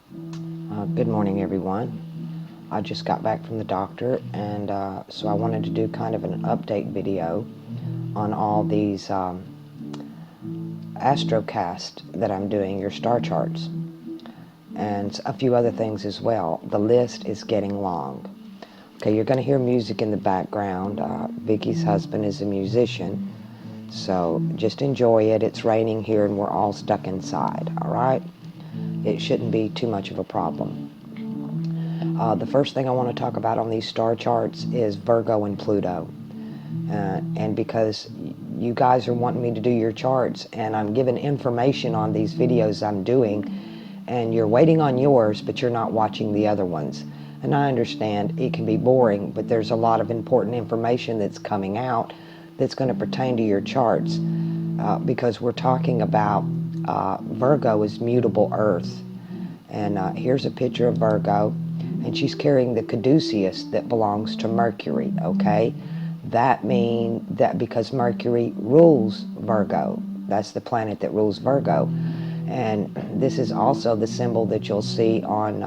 Good morning, everyone. I just got back from the doctor, and so I wanted to do kind of an update video on all these astrocast that I'm doing, your star charts, and a few other things as well. The list is getting long. Okay, you're going to hear music in the background. Vicky's husband is a musician, so just enjoy it. It's raining here, and we're all stuck inside, all right? It shouldn't be too much of a problem. The first thing I want to talk about on these star charts is Virgo and Pluto. And because you guys are wanting me to do your charts, and I'm giving information on these videos I'm doing, and you're waiting on yours, but you're not watching the other ones. And I understand it can be boring, but there's a lot of important information that's coming out that's going to pertain to your charts, because we're talking about Virgo is mutable earth. And here's a picture of Virgo, and she's carrying the caduceus that belongs to Mercury, okay? That means that because Mercury rules Virgo, that's the planet that rules Virgo. And this is also the symbol that you'll see on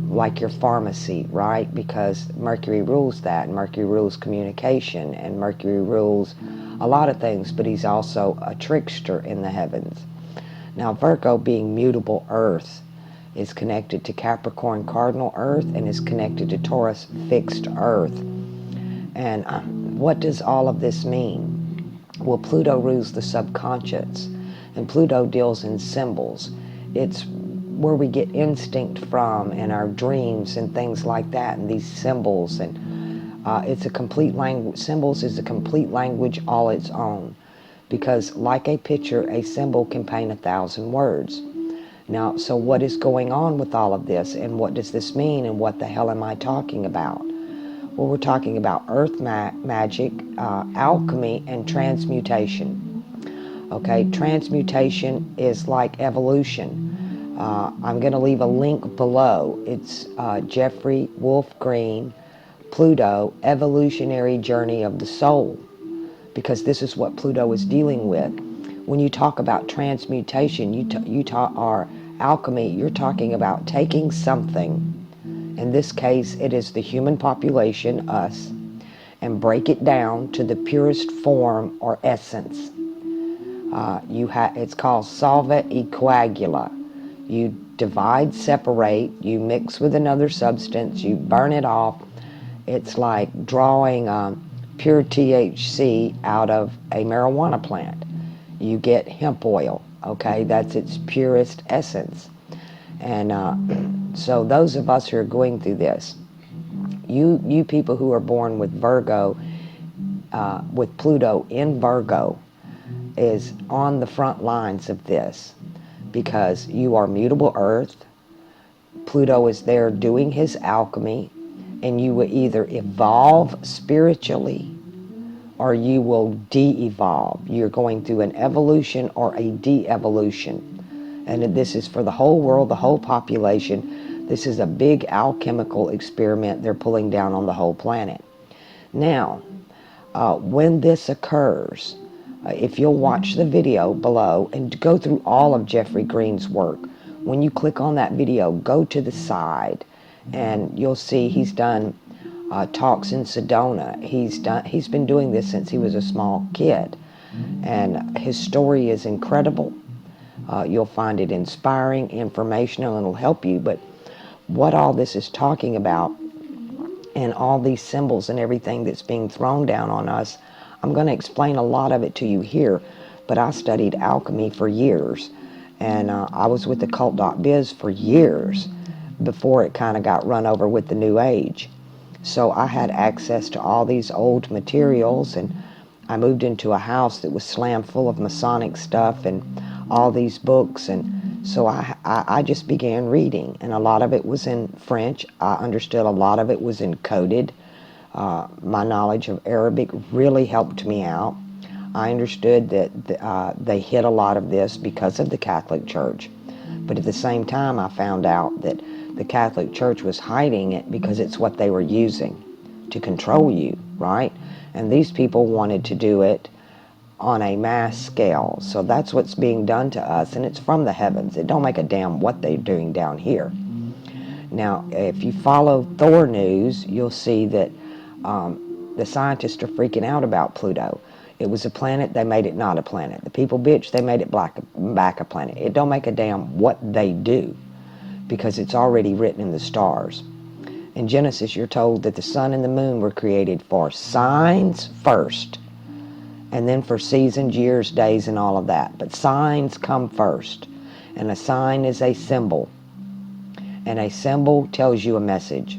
like your pharmacy, right? Because Mercury rules that, and Mercury rules communication, and Mercury rules a lot of things, but he's also a trickster in the heavens. Now, Virgo, being mutable earth, is connected to Capricorn cardinal earth and is connected to Taurus fixed earth. And what does all of this mean? Well, Pluto rules the subconscious, and Pluto deals in symbols. It's where we get instinct from, and our dreams and things like that, and these symbols. And it's a complete language. Symbols is a complete language all its own, because like a picture, a symbol can paint 1,000 words. Now, so what is going on with all of this, and what does this mean, and what the hell am I talking about? Well, we're talking about earth magic, alchemy, and transmutation. Okay, transmutation is like evolution. I'm going to leave a link below. It's Jeffrey Wolf Green, Pluto, Evolutionary Journey of the Soul, because this is what Pluto is dealing with. When you talk about transmutation, you talk or alchemy, you're talking about taking something, in this case it is the human population, us, and break it down to the purest form or essence. It's called solva e coagula. You divide, separate, you mix with another substance, you burn it off. It's like drawing pure THC out of a marijuana plant. You get hemp oil, okay? That's its purest essence. And so those of us who are going through this, you people who are born with Virgo, with Pluto in Virgo, is on the front lines of this, because you are mutable earth. Pluto is there doing his alchemy, and you will either evolve spiritually or you will de-evolve. You're going through an evolution or a de-evolution. And this is for the whole world, the whole population. This is a big alchemical experiment they're pulling down on the whole planet. Now, when this occurs, if you'll watch the video below and go through all of Jeffrey Green's work, when you click on that video, go to the side, and you'll see he's done talks in Sedona. He's been doing this since he was a small kid, and his story is incredible. You'll find it inspiring, informational, and it'll help you. But what all this is talking about, and all these symbols and everything that's being thrown down on us, I'm going to explain a lot of it to you here. But I studied alchemy for years, and I was with occult.biz for years before it kind of got run over with the New Age. So I had access to all these old materials, and I moved into a house that was slammed full of Masonic stuff and all these books, and so I just began reading, and a lot of it was in French. I understood a lot of it was encoded. My knowledge of Arabic really helped me out. I understood that they hid a lot of this because of the Catholic Church, but at the same time I found out that the Catholic Church was hiding it because it's what they were using to control you, right? And these people wanted to do it on a mass scale. So that's what's being done to us, and it's from the heavens. It don't make a damn what they're doing down here. Now, if you follow Thor news, you'll see that the scientists are freaking out about Pluto. It was a planet, they made it not a planet. The people bitch, they made it back a planet. It don't make a damn what they do, because it's already written in the stars. In Genesis, you're told that the sun and the moon were created for signs first, and then for seasons, years, days, and all of that. But signs come first, and a sign is a symbol, and a symbol tells you a message.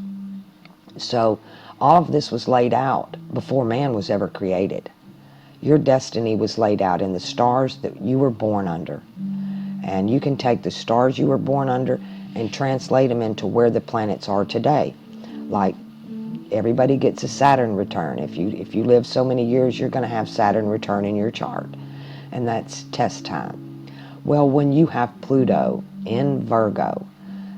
So all of this was laid out before man was ever created. Your destiny was laid out in the stars that you were born under. And you can take the stars you were born under and translate them into where the planets are today. Like, everybody gets a Saturn return. If you live so many years, you're going to have Saturn return in your chart. And that's test time. Well, when you have Pluto in Virgo,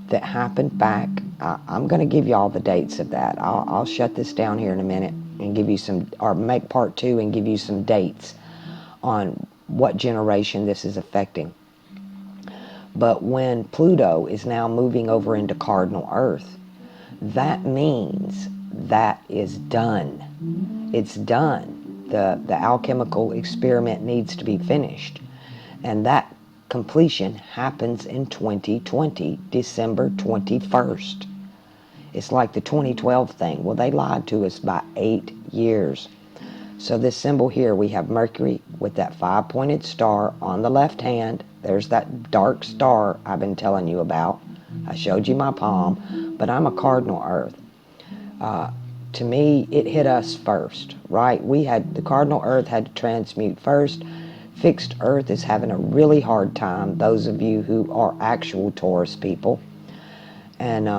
that happened back, I'm going to give you all the dates of that. I'll shut this down here in a minute and give you some, or make part 2 and give you some dates on what generation this is affecting. But when Pluto is now moving over into cardinal Earth, that means that is done. It's done. The alchemical experiment needs to be finished. And that completion happens in 2020, December 21st. It's like the 2012 thing. Well, they lied to us by 8 years. So this symbol here, we have Mercury with that 5-pointed star on the left hand. There's that dark star I've been telling you about. I showed you my palm, but I'm a cardinal Earth. To me, it hit us first, right? The cardinal Earth had to transmute first. Fixed Earth is having a really hard time, those of you who are actual Taurus people. And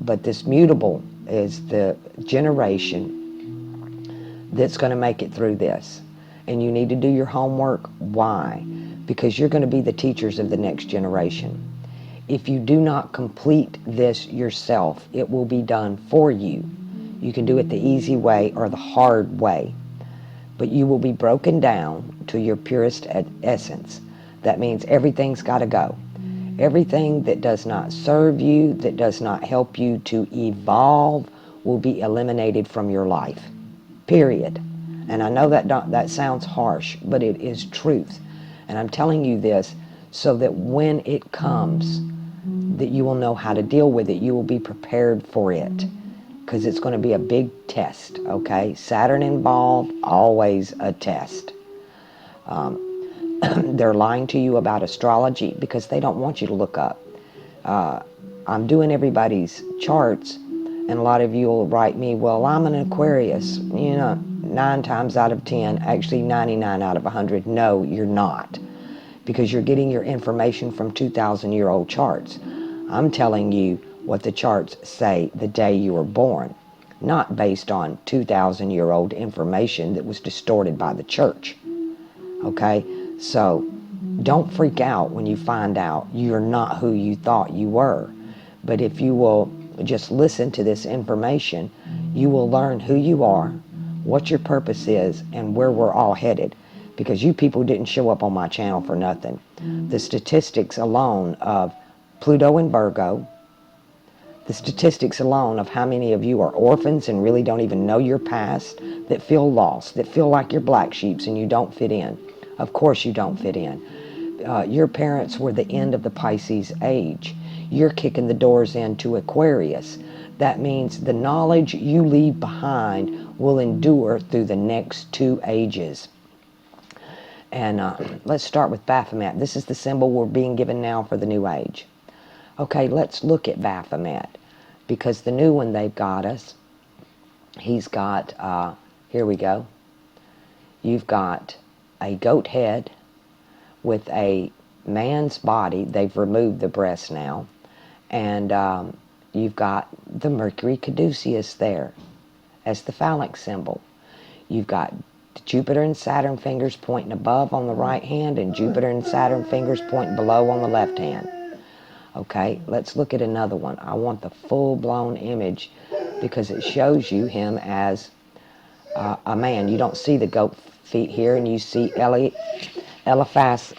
but this mutable is the generation that's going to make it through this. And you need to do your homework. Why? Because you're going to be the teachers of the next generation. If you do not complete this yourself, it will be done for you. You can do it the easy way or the hard way. But you will be broken down to your purest essence. That means everything's got to go. Everything that does not serve you, that does not help you to evolve, will be eliminated from your life. Period. And I know that sounds harsh, but it is truth. And I'm telling you this so that when it comes, that you will know how to deal with it. You will be prepared for it, because it's going to be a big test, okay? Saturn involved, always a test. They're lying to you about astrology because they don't want you to look up. I'm doing everybody's charts, and a lot of you will write me, well, I'm an Aquarius. 9 times out of 10, actually 99 out of 100, no, you're not. Because you're getting your information from 2,000-year-old charts. I'm telling you what the charts say the day you were born, not based on 2,000-year-old information that was distorted by the church. Okay? So don't freak out when you find out you're not who you thought you were. But if you will just listen to this information, you will learn who you are, what your purpose is, and where we're all headed. Because you people didn't show up on my channel for nothing. The statistics alone of Pluto and Virgo, the statistics alone of how many of you are orphans and really don't even know your past, that feel lost, that feel like you're black sheeps and you don't fit in. Of course you don't fit in. Your parents were the end of the Pisces age. You're kicking the doors into Aquarius. That means the knowledge you leave behind will endure through the next 2 ages. And let's start with Baphomet. This is the symbol we're being given now for the new age. Okay, let's look at Baphomet, because the new one they've got us, he's got, here we go. You've got a goat head with a man's body. They've removed the breast now. And you've got the Mercury caduceus there as the phallic symbol. You've got Jupiter and Saturn fingers pointing above on the right hand and Jupiter and Saturn fingers pointing below on the left hand. Okay, let's look at another one. I want the full-blown image because it shows you him as a man. You don't see the goat feet here, and you see Eliphaz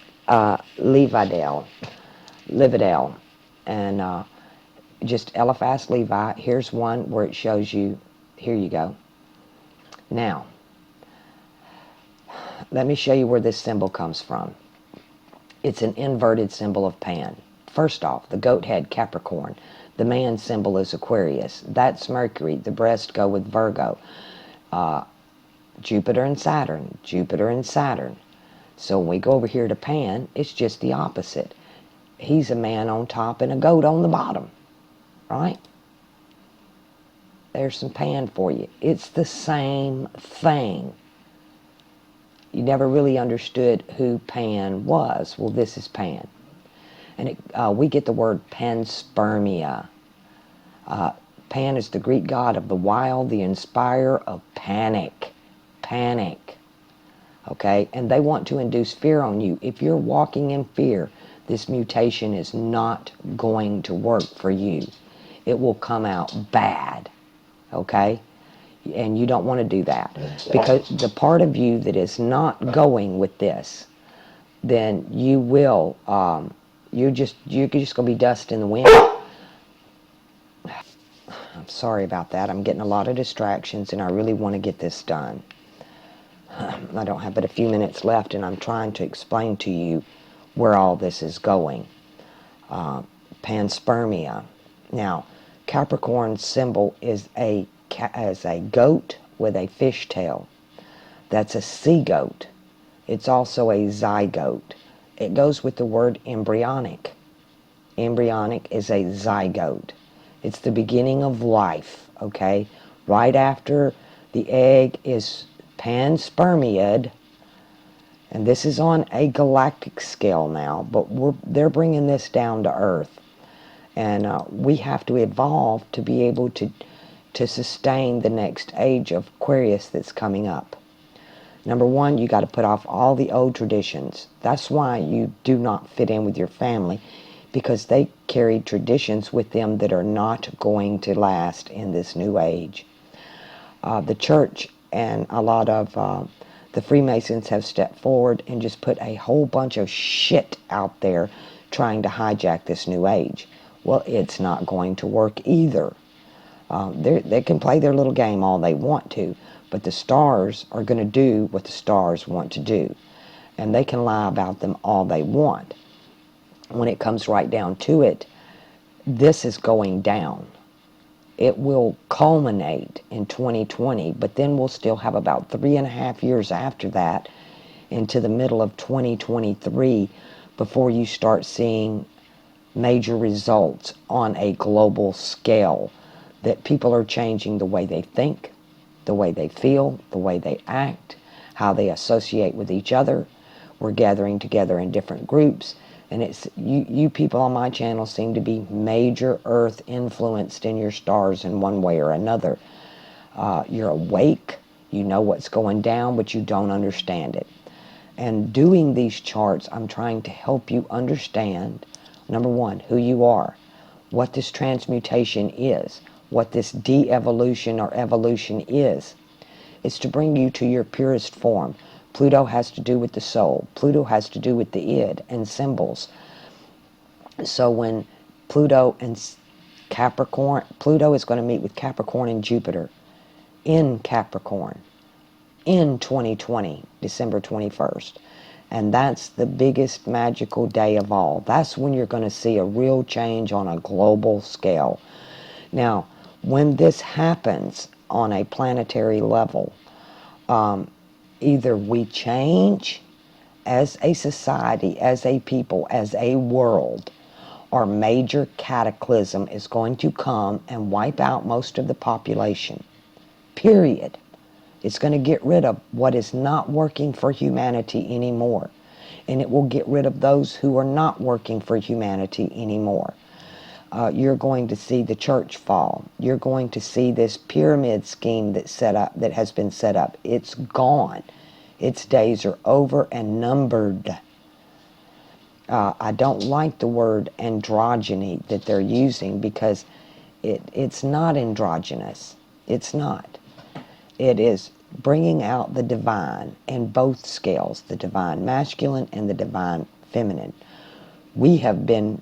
Lividel, and just Eliphaz Levi. Here's one where it shows you. Here you go. Now, let me show you where this symbol comes from. It's an inverted symbol of Pan. First off, the goat had Capricorn. The man symbol is Aquarius. That's Mercury. The breast go with Virgo. Jupiter and Saturn. Jupiter and Saturn. So when we go over here to Pan, it's just the opposite. He's a man on top and a goat on the bottom. Right? There's some Pan for you. It's the same thing. You never really understood who Pan was. Well, this is Pan. And we get the word panspermia. Pan is the Greek god of the wild, the inspirer of panic. Panic. Okay? And they want to induce fear on you. If you're walking in fear, this mutation is not going to work for you. It will come out bad. Okay? And you don't want to do that. Because the part of you that is not going with this, then you will, you're just going to be dust in the wind. I'm sorry about that. I'm getting a lot of distractions, and I really want to get this done. I don't have but a few minutes left, and I'm trying to explain to you where all this is going. Panspermia. Now, Capricorn's symbol is a goat with a fish tail. That's a sea goat. It's also a zygote. It goes with the word embryonic. Embryonic is a zygote. It's the beginning of life, okay? Right after the egg is panspermiad, and this is on a galactic scale now, but they're bringing this down to Earth. And we have to evolve to be able to sustain the next age of Aquarius that's coming up. Number one, you got to put off all the old traditions. That's why you do not fit in with your family, because they carry traditions with them that are not going to last in this new age. The church and a lot of the Freemasons have stepped forward and just put a whole bunch of shit out there trying to hijack this new age. Well, it's not going to work either. They can play their little game all they want to, but the stars are going to do what the stars want to do. And they can lie about them all they want. When it comes right down to it, this is going down. It will culminate in 2020, but then we'll still have about 3.5 years after that into the middle of 2023 before you start seeing major results on a global scale, that people are changing the way they think, the way they feel, the way they act, how they associate with each other. We're gathering together in different groups, and it's you people on my channel seem to be major Earth influenced in your stars in one way or another. You're awake, you know what's going down, but you don't understand it. And doing these charts, I'm trying to help you understand, number one, who you are, what this transmutation is, what this de-evolution or evolution is. It's to bring you to your purest form. Pluto has to do with the soul. Pluto has to do with the id and symbols. So when Pluto and Capricorn, Pluto is going to meet with Capricorn and Jupiter in Capricorn in 2020, December 21st. And that's the biggest magical day of all. That's when you're going to see a real change on a global scale. Now, when this happens on a planetary level, either we change as a society, as a people, as a world, or major cataclysm is going to come and wipe out most of the population. Period. It's going to get rid of what is not working for humanity anymore. And it will get rid of those who are not working for humanity anymore. You're going to see the church fall. You're going to see this pyramid scheme that's set up, that has been set up. It's gone. Its days are over and numbered. I don't like the word androgyny that they're using, because it's not androgynous. It's not. It is bringing out the divine in both scales, the divine masculine and the divine feminine. We have been